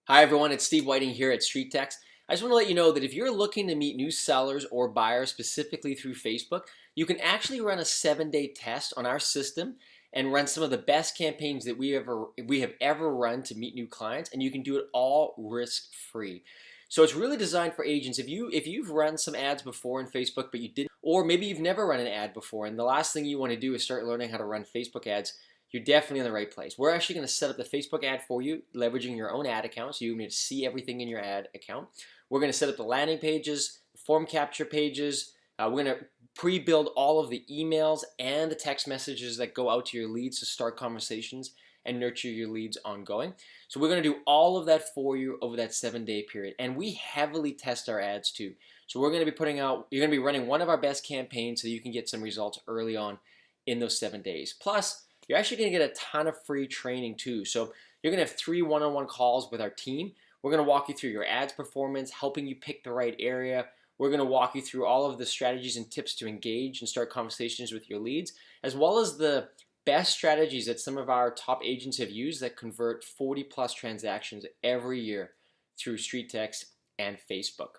Hi everyone, it's Steve Whiting here at StreetText. I just want to let you know that if you're looking to meet new sellers or buyers specifically through Facebook, you can actually run a 7-day test on our system and run some of the best campaigns that we have ever run to meet new clients, and you can do it all risk-free. So it's really designed for agents. If you've run some ads before in Facebook but you didn't, or maybe you've never run an ad before, and the last thing you want to do is start learning how to run Facebook ads, you're definitely in the right place. We're actually going to set up the Facebook ad for you, leveraging your own ad account, so you need to see everything in your ad account. We're going to set up the landing pages, the form capture pages. We're going to pre-build all of the emails and the text messages that go out to your leads to start conversations and nurture your leads ongoing. So we're going to do all of that for you over that 7-day period. And we heavily test our ads too. So we're going to be you're going to be running one of our best campaigns so you can get some results early on in those 7 days. Plus, you're actually going to get a ton of free training too. So you're going to have 3 one-on-one calls with our team. We're going to walk you through your ads performance, helping you pick the right area. We're going to walk you through all of the strategies and tips to engage and start conversations with your leads, as well as the best strategies that some of our top agents have used that convert 40+ transactions every year through StreetText and Facebook.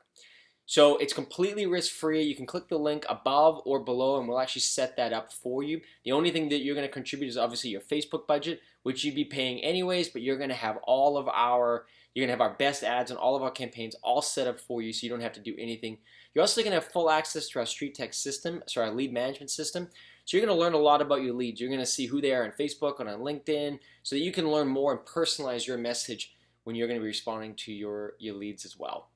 So it's completely risk-free. You can click the link above or below and we'll actually set that up for you. The only thing that you're going to contribute is obviously your Facebook budget, which you'd be paying anyways, but you're going to have our best ads and all of our campaigns all set up for you so you don't have to do anything. You're also going to have full access to our StreetText system, so our lead management system. So you're going to learn a lot about your leads. You're going to see who they are on Facebook and on LinkedIn so that you can learn more and personalize your message when you're going to be responding to your leads as well.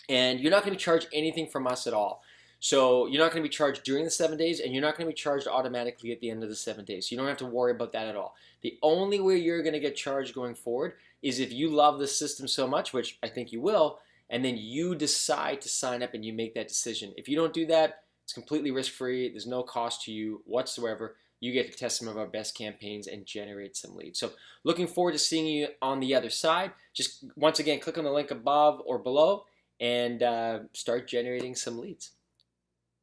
And you're not going to be charged anything from us at all. So you're not going to be charged during the 7 days, and you're not going to be charged automatically at the end of the 7 days. So you don't have to worry about that at all. The only way you're going to get charged going forward is if you love the system so much, which I think you will, and then you decide to sign up and you make that decision. If you don't do that, it's completely risk-free. There's no cost to you whatsoever. You get to test some of our best campaigns and generate some leads. So looking forward to seeing you on the other side. Just once again, click on the link above or below and start generating some leads.